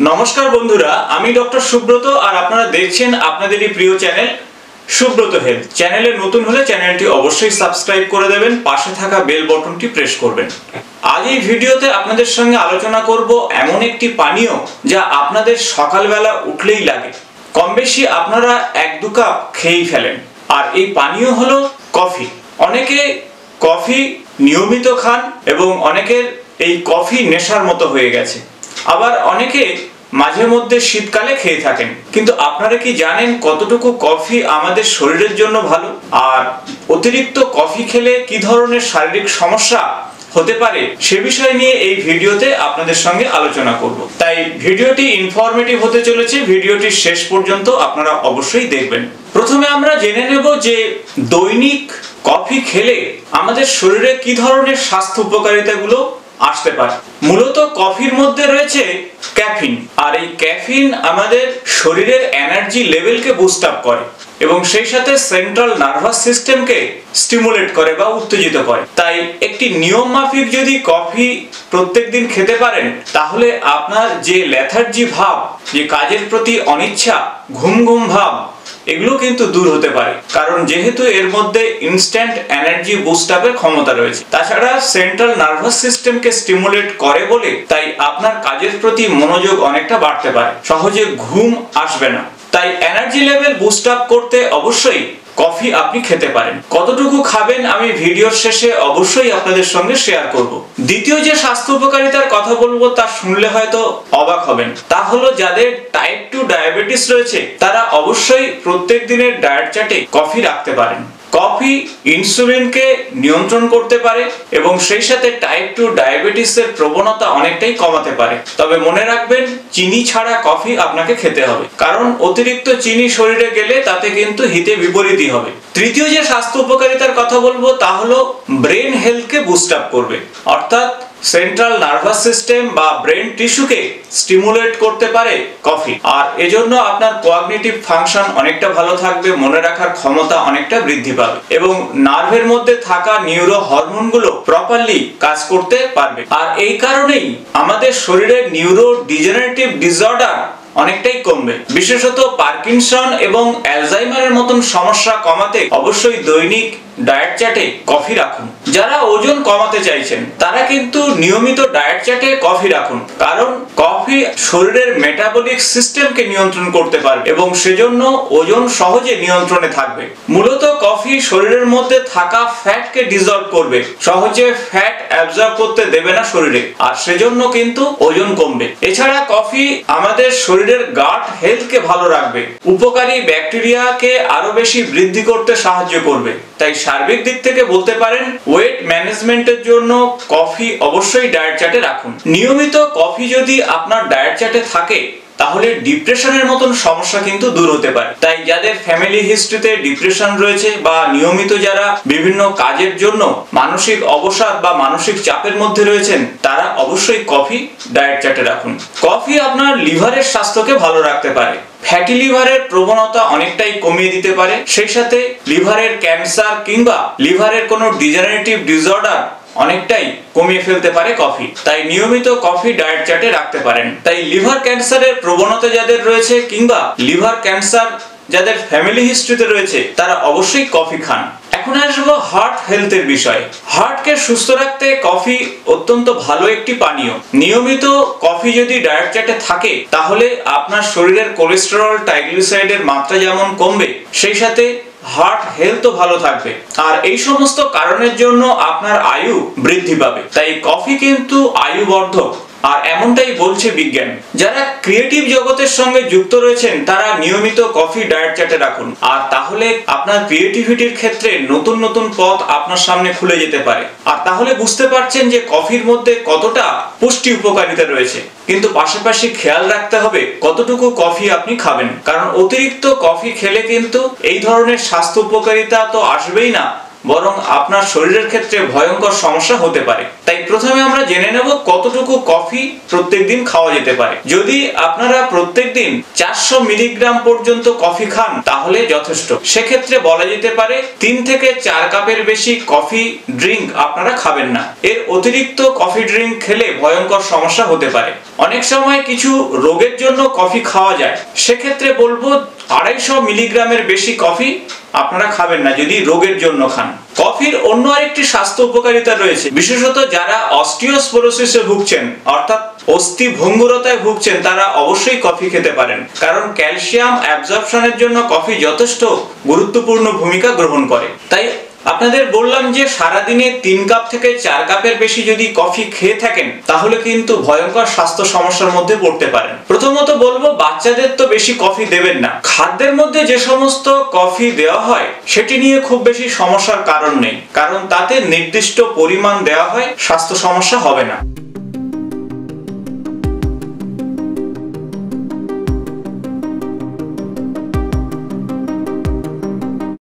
নমস্কার বন্ধুরা, আমি ডক্টর সুব্রত আর আপনারা দেখছেন আপনাদেরই প্রিয় চ্যানেল সুব্রত হেলথ। চ্যানেলে নতুন হলে চ্যানেলটি অবশ্যই সাবস্ক্রাইব করে দেবেন, পাশে থাকা বেল বাটনটি প্রেস করবেন। আজ এই ভিডিওতে আপনাদের সঙ্গে আলোচনা করব এমন একটি পানীয় যা আপনাদের সকালবেলা উঠলেই লাগে, কম বেশি আপনারা 1-2 কাপ খেয়েই ফেলেন। আর এই পানীয় হলো কফি। অনেকে কফি নিয়মিত খান এবং অনেকের এই কফি নেশার মতো হয়ে গেছে। আবার অনেকে মাঝে মধ্যে শীতকালে খেয়ে থাকেন। কিন্তু আপনারা কি জানেন কতটুকু কফি আমাদের শরীরের জন্য ভালো? আর অতিরিক্ত কফি খেলে কি ধরনের শারীরিক সমস্যা হতে পারে সে বিষয় নিয়ে এই ভিডিওতে আপনাদের সঙ্গে আলোচনা করব। তাই ভিডিওটি ইনফরমেটিভ হতে চলেছে, ভিডিওটি শেষ পর্যন্ত আপনারা অবশ্যই দেখবেন। প্রথমে আমরা জেনে নেব যে দৈনিক কফি খেলে আমাদের শরীরে কি ধরনের স্বাস্থ্য উপকারিতাগুলো আসতে পারে। মূলত কফির মধ্যে রয়েছে ক্যাফিন, আর এই ক্যাফিন আমাদের শরীরের এনার্জি লেভেলকে বুস্ট আপ করে এবং সেই সাথে সেন্ট্রাল নার্ভাস সিস্টেমকে স্টিমুলেট করে বা উত্তেজিত করে। তাই একটি নিয়ম মাফিক যদি কফি প্রত্যেকদিন খেতে পারেন তাহলে আপনার যে লেথার্জি ভাব, যে কাজের প্রতি অনিচ্ছা, ঘুম ঘুম ভাব, এগুলো কিন্তু দূর হতে পারে। কারণ যেহেতু এর মধ্যে ইনস্ট্যান্ট এনার্জি বুস্ট আপের ক্ষমতা রয়েছে, তাছাড়া সেন্ট্রাল নার্ভাস সিস্টেমকে স্টিমুলেট করে বলে তাই আপনার কাজের প্রতি মনোযোগ অনেকটা বাড়তে পারে, সহজে ঘুম আসবে না। তাই এনার্জি লেভেল বুস্ট আপ করতে অবশ্যই কফি আপনি খেতে পারেন। কতটুকু খাবেন আমি ভিডিওর শেষে অবশ্যই আপনাদের সঙ্গে শেয়ার করব। দ্বিতীয় যে স্বাস্থ্য উপকারিতার কথা বলবো তা শুনলে হয়তো অবাক হবেন। তা হলো যাদের টাইপ 2 ডায়াবেটিস রয়েছে তারা অবশ্যই প্রত্যেক দিনের ডায়েট চার্টে কফি রাখতে পারেন। কফি ইনসুলিনকে নিয়ন্ত্রণ করতে পারে এবং সেই সাথে টাইপ 2 ডায়াবেটিসের প্রবণতা অনেকটাই কমাতে পারে। তবে মনে রাখবেন, চিনি ছাড়া কফি আপনাকে খেতে হবে, কারণ অতিরিক্ত চিনি শরীরে গেলে তাতে কিন্তু হিতে বিপরীতই হবে। তৃতীয় যে স্বাস্থ্য উপকারিতার কথা বলবো তা হলো ব্রেন হেলথকে বুস্ট আপ করবে, অর্থাৎ সেন্ট্রাল নার্ভাস সিস্টেম বা ব্রেন টিস্যুকে স্টিমুলেট করতে পারে কফি। আর এজন্য আপনার কোয়াগনিটিভ ফাংশন অনেকটা ভালো থাকবে, মনে রাখার ক্ষমতা অনেকটা বৃদ্ধি পাবে এবং নার্ভের মধ্যে থাকা নিউরো হরমোনগুলো প্রপারলি কাজ করতে পারবে। আর এই কারণেই আমাদের শরীরের নিউরো ডিজেনারেটিভ ডিসঅর্ডার অনেকটাই কমবে। বিশেষত পার্কিনসন এবং অ্যালজাইমারের মতন সমস্যা কমাতে অবশ্যই দৈনিক ডায়েট চার্টে কফি রাখুন। যারা ওজন কমাতে চাইছেন তারা কিন্তু নিয়মিত ডায়েট চার্টে কফি রাখুন, কারণ কফি শরীরের মেটাবলিক সিস্টেমকে নিয়ন্ত্রণ করতে পারবে এবং সেজন্য ওজন সহজে নিয়ন্ত্রণে থাকবে। মূলত কফি শরীরের মধ্যে থাকা ফ্যাটকে ডিসলভ করবে, সহজে ফ্যাট অ্যাবজর্ব করতে দেবে না শরীরে, আর সেজন্য কিন্তু ওজন কমবে। এছাড়া কফি আমাদের শরীরের গাট হেলথকে ভালো রাখবে, উপকারী ব্যাকটেরিয়াকে আরো বেশি বৃদ্ধি করতে সাহায্য করবে। তাই সার্বিক দিক থেকে বলতে পারেন ওয়েট ম্যানেজমেন্টের জন্য কফি অবশ্যই ডায়েট চার্টে রাখুন। নিয়মিত কফি যদি আপনার ডায়েট চার্টে থাকে তাহলে ডিপ্রেশনের মতন সমস্যা কিন্তু দূর হতে পারে। তাই যাদের ফ্যামিলি হিস্ট্রিতে ডিপ্রেশন রয়েছে বা নিয়মিত যারা বিভিন্ন কাজের জন্য মানসিক অবসাদ বা মানসিক চাপের মধ্যে রয়েছেন তারা অবশ্যই কফি ডায়েট চার্টে রাখুন। কফি আপনার লিভারের স্বাস্থ্যকে ভালো রাখতে পারে, ফ্যাটি লিভারের প্রবণতা অনেকটাই কমিয়ে দিতে পারে, সেই সাথে লিভারের ক্যান্সার কিংবা লিভারের কোনো ডিজেনারেটিভ ডিসঅর্ডার অনেকটাই কমিয়ে ফেলতে পারে কফি। তাই নিয়মিত কফি ডায়েট চার্টে রাখতে পারেন। তাই লিভার ক্যান্সারের প্রবণতা যাদের রয়েছে কিংবা লিভার ক্যান্সার যাদের ফ্যামিলি হিস্ট্রিতে রয়েছে তারা অবশ্যই কফি খান। এখন আসবো হার্ট হেলথের বিষয়ে। হার্টকে সুস্থ রাখতে কফি অত্যন্ত ভালো একটি পানীয়। নিয়মিত কফি যদি ডায়েট চার্টে থাকে তাহলে আপনার শরীরের কোলেস্টেরল, ট্রাইগ্লিসারাইডের মাত্রা যেমন কমবে, সেই সাথে হার্ট হেলথও ভালো থাকবে। আর এই সমস্ত কারণের জন্য আপনার আয়ু বৃদ্ধি পাবে। তাই কফি কিন্তু আয়ুবর্ধক, আর এমনটাই বলছে বিজ্ঞান। যারা ক্রিয়েটিভ জগতের সঙ্গে যুক্ত রয়েছেন তারা নিয়মিত কফি ডায়েট চার্টে রাখুন, আর তাহলে আপনার ক্রিয়েটিভিটির ক্ষেত্রে নতুন নতুন পথ আপনার সামনে খুলে যেতে পারে। আর তাহলে বুঝতে পারছেন যে কফির মধ্যে কতটা পুষ্টি উপকারিতা রয়েছে। কিন্তু পাশাপাশি খেয়াল রাখতে হবে কতটুকু কফি আপনি খাবেন, কারণ অতিরিক্ত কফি খেলে কিন্তু এই ধরনের স্বাস্থ্য উপকারিতা তো আসবেই না, বরং আপনার শরীরের ক্ষেত্রে ভয়ঙ্কর সমস্যা হতে পারে। তাই প্রথমে আমরা জেনে নেব কতটুকু কফি প্রত্যেকদিন খাওয়া যেতে পারে। যদি আপনারা প্রত্যেকদিন 400 মিলিগ্রাম পর্যন্ত কফি খান তাহলে যথেষ্ট। সেক্ষেত্রে বলা যেতে পারে 3 থেকে 4 কাপের বেশি কফি ড্রিঙ্ক আপনারা খাবেন না। এর অতিরিক্ত কফি ড্রিঙ্ক খেলে ভয়ঙ্কর সমস্যা হতে পারে। অনেক সময় কিছু রোগের জন্য কফি খাওয়া যায়, সেক্ষেত্রে বলবো 250 মিলিগ্রামের বেশি কফি আপনারা খাবেন না যদি রোগের জন্য খান। কফির অন্য আরেকটি স্বাস্থ্য উপকারিতা রয়েছে, বিশেষত যারা অস্টিওস্পোরোসিসে ভুগছেন অর্থাৎ অস্থি ভঙ্গুরতায় ভুগছেন তারা অবশ্যই কফি খেতে পারেন, কারণ ক্যালসিয়াম অ্যাবজর্পশনের জন্য কফি যথেষ্ট গুরুত্বপূর্ণ ভূমিকা গ্রহণ করে। তাই আপনাদের বললাম যে সারাদিনে 3 কাপ থেকে 4 কাপের বেশি যদি কফি খেয়ে থাকেন তাহলে কিন্তু ভয়ঙ্কর স্বাস্থ্য সমস্যার মধ্যে পড়তে পারেন। প্রথমত বলবো বাচ্চাদের তো বেশি কফি দেবেন না। খাদ্যের মধ্যে যে সমস্ত কফি দেওয়া হয় সেটি নিয়ে খুব বেশি সমস্যার কারণ নেই, কারণ তাতে নির্দিষ্ট পরিমাণ দেওয়া হয়, স্বাস্থ্য সমস্যা হবে না।